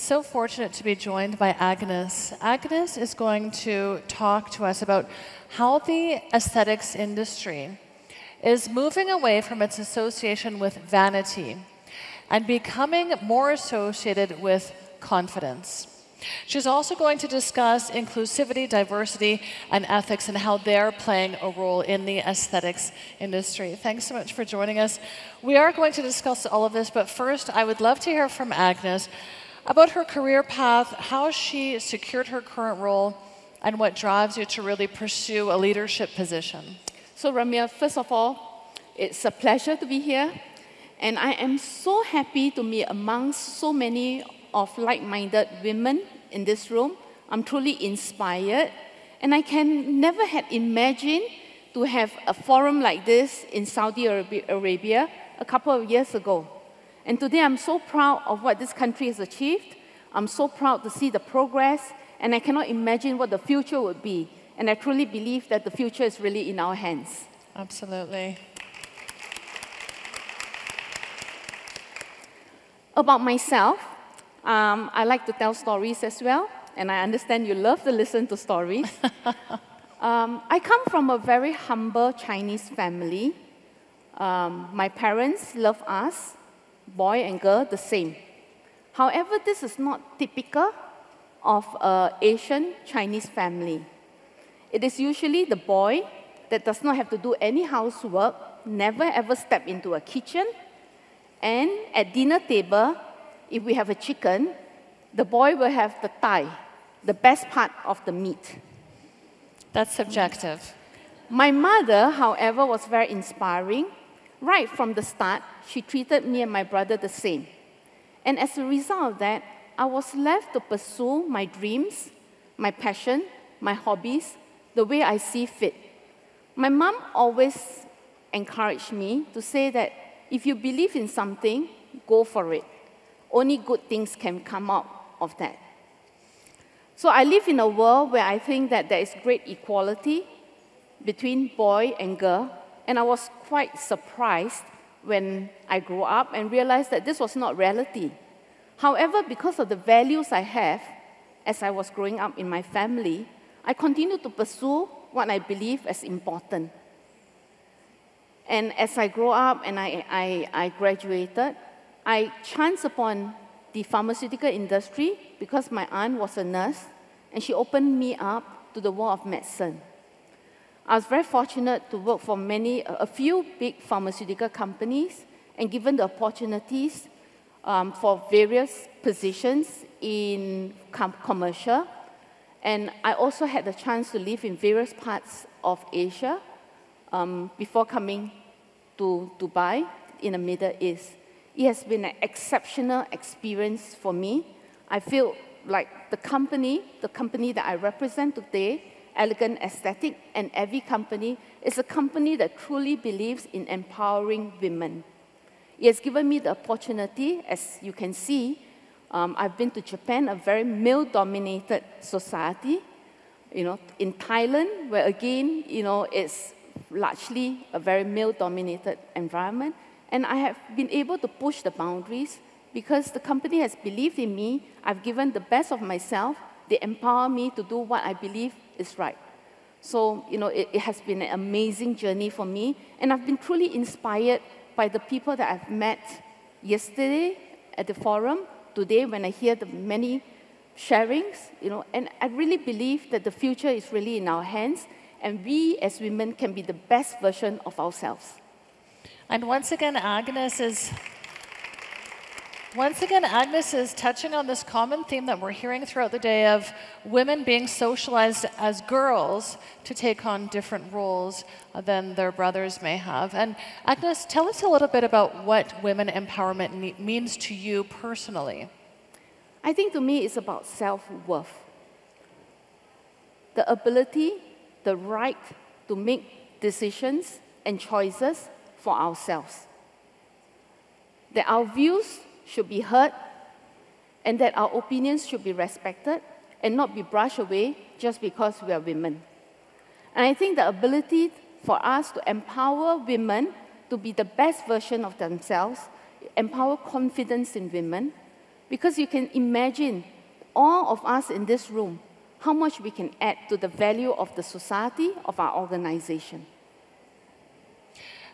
so fortunate to be joined by Agnes. Agnes is going to talk to us about how the aesthetics industry is moving away from its association with vanity and becoming more associated with confidence. She's also going to discuss inclusivity, diversity, and ethics and how they're playing a role in the aesthetics industry. Thanks so much for joining us. We are going to discuss all of this, but first I would love to hear from Agnes about her career path, how she secured her current role, and what drives you to really pursue a leadership position. So Ramia, first of all, it's a pleasure to be here. And I am so happy to be amongst so many of like-minded women in this room. I'm truly inspired. And I can never had imagined to have a forum like this in Saudi Arabia a couple of years ago. And today I'm so proud of what this country has achieved. I'm so proud to see the progress. And I cannot imagine what the future would be. And I truly believe that the future is really in our hands. Absolutely. About myself, I like to tell stories as well, and I understand you love to listen to stories. I come from a very humble Chinese family. My parents love us, boy and girl, the same. However, this is not typical of an Asian Chinese family. It is usually the boy that does not have to do any housework, never ever step into a kitchen, and at dinner table, if we have a chicken, the boy will have the thigh, the best part of the meat. That's subjective. My mother, however, was very inspiring. Right from the start, she treated me and my brother the same. And as a result of that, I was left to pursue my dreams, my passion, my hobbies, the way I see fit. My mom always encouraged me to say that if you believe in something, go for it. Only good things can come out of that. So I live in a world where I think that there is great equality between boy and girl, and I was quite surprised when I grew up and realized that this was not reality. However, because of the values I have as I was growing up in my family, I continued to pursue what I believe as important. And as I grew up and I graduated, I chanced upon the pharmaceutical industry because my aunt was a nurse, and she opened me up to the world of medicine. I was very fortunate to work for a few big pharmaceutical companies, and given the opportunities for various positions in commercial. And I also had the chance to live in various parts of Asia before coming to Dubai in the Middle East. It has been an exceptional experience for me. I feel like the company that I represent today, Allergan Aesthetics and AbbVie company, is a company that truly believes in empowering women. It has given me the opportunity, as you can see, I've been to Japan, a very male-dominated society. In Thailand, where again, it's largely a very male-dominated environment. And I have been able to push the boundaries because the company has believed in me. I've given the best of myself. They empower me to do what I believe is right. So, it has been an amazing journey for me. And I've been truly inspired by the people that I've met yesterday at the forum, today when I hear the many sharings, and I really believe that the future is really in our hands, and we as women can be the best version of ourselves. And once again, Agnes is touching on this common theme that we're hearing throughout the day of women being socialized as girls to take on different roles than their brothers may have. And Agnes, tell us a little bit about what women empowerment means to you personally. I think to me it's about self-worth. The ability, the right to make decisions and choices for ourselves. That our views should be heard, and that our opinions should be respected and not be brushed away just because we are women. And I think the ability for us to empower women to be the best version of themselves, empower confidence in women, Because you can imagine, all of us in this room, how much we can add to the value of the society, of our organization.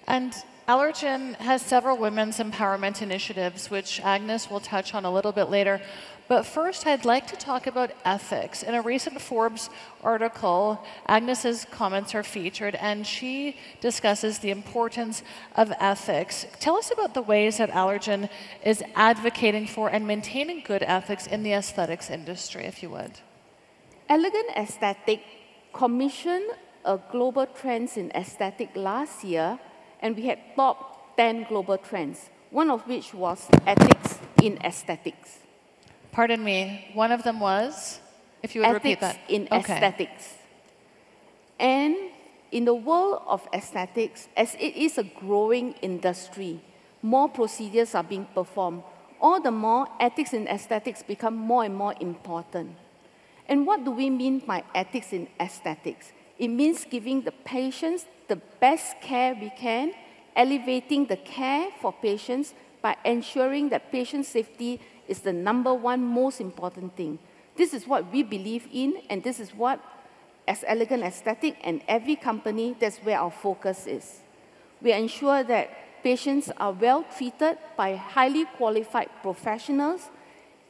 And Allergan has several women's empowerment initiatives, which Agnes will touch on a little bit later. But first, I'd like to talk about ethics. In a recent Forbes article, Agnes's comments are featured, and she discusses the importance of ethics. Tell us about the ways that Allergan is advocating for and maintaining good ethics in the aesthetics industry, if you would. Allergan Aesthetics commissioned a global trends in aesthetic last year, and we had top 10 global trends, one of which was ethics in aesthetics. Pardon me, one of them was? If you would repeat that. Ethics in aesthetics. And in the world of aesthetics, as it is a growing industry, more procedures are being performed. All the more, ethics in aesthetics become more and more important. And what do we mean by ethics in aesthetics? It means giving the patients the best care we can, elevating the care for patients by ensuring that patient safety is the #1 most important thing. This is what we believe in, and this is what, as Allergan Aesthetics and every company, that's where our focus is. We ensure that patients are well treated by highly qualified professionals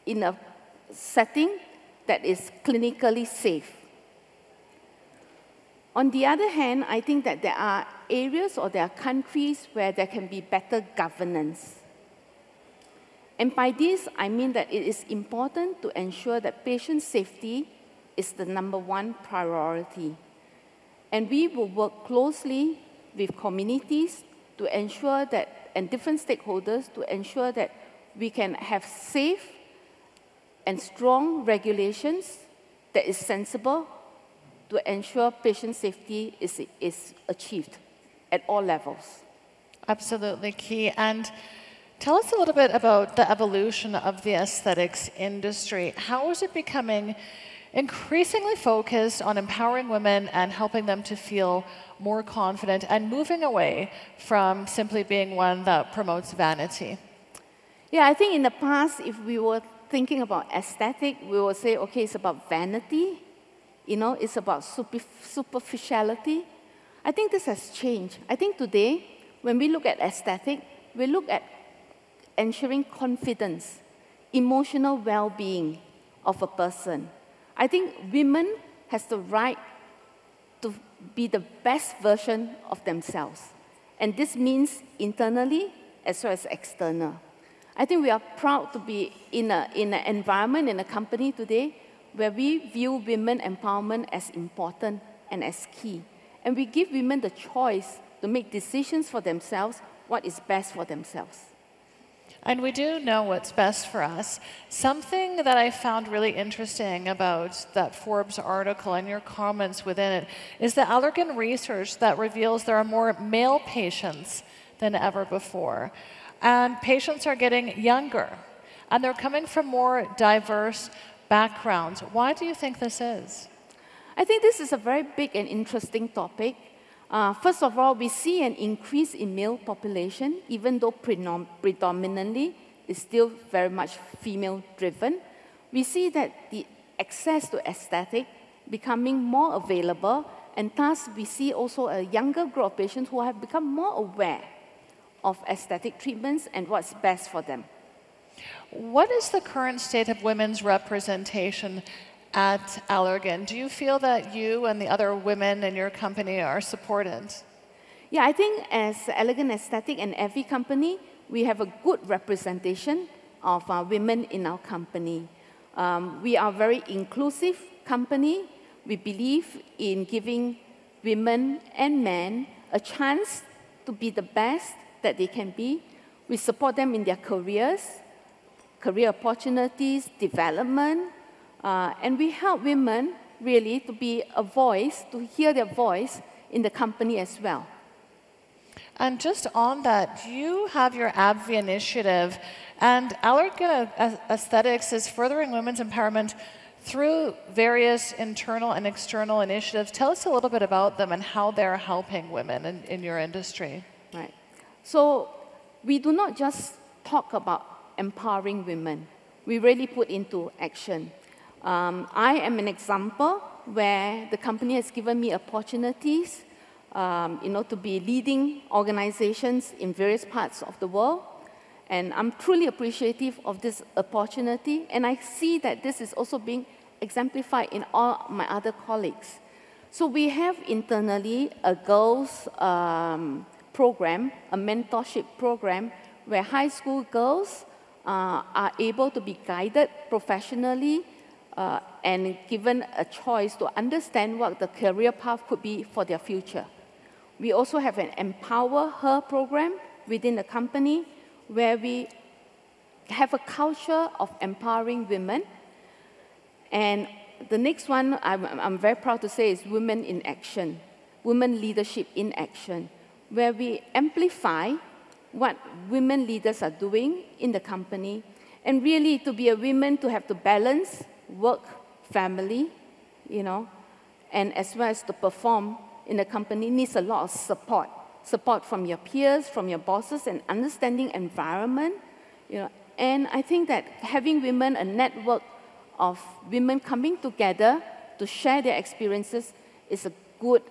in a setting that is clinically safe. On the other hand, I think that there are areas or there are countries where there can be better governance. And by this, I mean that it is important to ensure that patient safety is the #1 priority. And we will work closely with communities to ensure that, and different stakeholders, to ensure that we can have safe and strong regulations that is sensible to ensure patient safety is achieved at all levels. Absolutely key. And tell us a little bit about the evolution of the aesthetics industry. How is it becoming increasingly focused on empowering women and helping them to feel more confident and moving away from simply being one that promotes vanity? Yeah, I think in the past, if we were thinking about aesthetic, we would say, okay, it's about vanity, you know, it's about superficiality. I think this has changed. I think today, when we look at aesthetic, we look at ensuring confidence, emotional well-being of a person. I think women has the right to be the best version of themselves. And this means internally as well as external. I think we are proud to be in an environment, in a company today, where we view women empowerment as important and as key. And we give women the choice to make decisions for themselves, what is best for themselves. And we do know what's best for us. Something that I found really interesting about that Forbes article and your comments within it is the Allergan research that reveals there are more male patients than ever before. And patients are getting younger, and they're coming from more diverse backgrounds. Why do you think this is? I think this is a very big and interesting topic. First of all, we see an increase in male population, even though predominantly it's still very much female-driven. We see that the access to aesthetic becoming more available, and thus we see also a younger group of patients who have become more aware of aesthetic treatments and what's best for them. What is the current state of women's representation at Allergan? Do you feel that you and the other women in your company are supported? Yeah, I think as Allergan Aesthetics and every company, we have a good representation of women in our company. We are a very inclusive company. We believe in giving women and men a chance to be the best that they can be. We support them in their careers, career opportunities, development, and we help women really to be a voice, to hear their voice in the company as well. And just on that, you have your AbbVie initiative, and Allergan Aesthetics is furthering women's empowerment through various internal and external initiatives. Tell us a little bit about them and how they're helping women in your industry. Right. So we do not just talk about empowering women. we really put into action. I am an example where the company has given me opportunities to be leading organizations in various parts of the world. And I'm truly appreciative of this opportunity. And I see that this is also being exemplified in all my other colleagues. So we have internally a girls program, a mentorship program, where high school girls are able to be guided professionally and given a choice to understand what the career path could be for their future. We also have an Empower Her program within the company where we have a culture of empowering women. And the next one I'm very proud to say is Women in Action, Women Leadership in Action, where we amplify what women leaders are doing in the company. And really, to be a woman, to have to balance work, family, and as well as to perform in the company needs a lot of support. Support from your peers, from your bosses, and understanding environment. And I think that having women, a network of women coming together to share their experiences is a good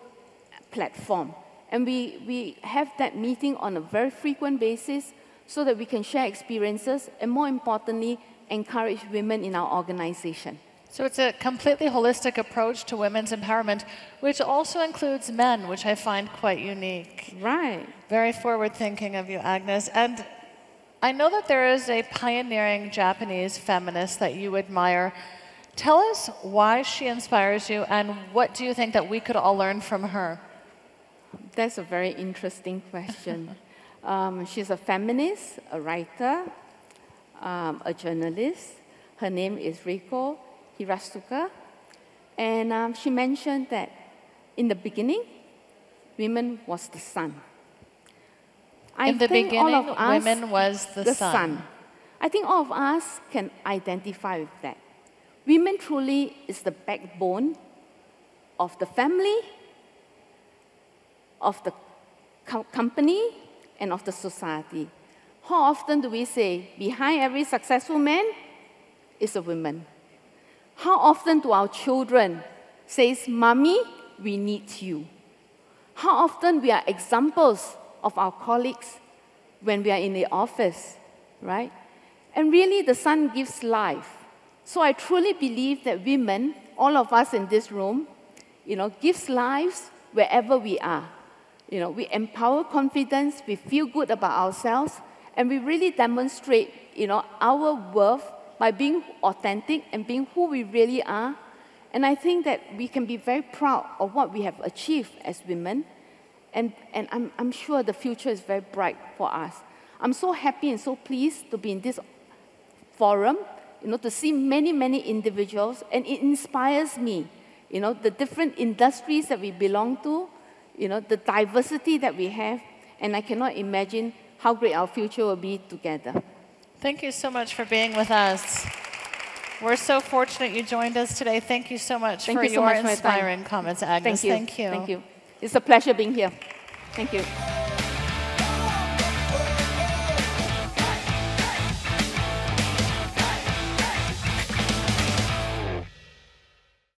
platform. And we have that meeting on a very frequent basis so that we can share experiences and, more importantly, encourage women in our organization. So it's a completely holistic approach to women's empowerment, which also includes men, which I find quite unique. Right. Very forward-thinking of you, Agnes. And I know that there is a pioneering Japanese feminist that you admire. Tell us why she inspires you, and what do you think that we could all learn from her? That's a very interesting question. She's a feminist, a writer, a journalist. Her name is Reiko Hirasuka. And she mentioned that in the beginning, women was the sun. In the beginning, women was the sun. I think all of us can identify with that. Women truly is the backbone of the family, of the company, and of the society. How often do we say, behind every successful man is a woman? How often do our children say, Mommy, we need you? How often we are examples of our colleagues when we are in the office, right? And really, the sun gives life. So I truly believe that women, all of us in this room, gives lives wherever we are. We empower confidence, we feel good about ourselves, and we really demonstrate, our worth by being authentic and being who we really are. And I think that we can be very proud of what we have achieved as women, and I'm sure the future is very bright for us. I'm so happy and so pleased to be in this forum, to see many, many individuals, and it inspires me, the different industries that we belong to, the diversity that we have, and I cannot imagine how great our future will be together. Thank you so much for being with us. We're so fortunate you joined us today. Thank you so much for your inspiring comments, Agnes. Thank you. Thank you. Thank you. It's a pleasure being here. Thank you.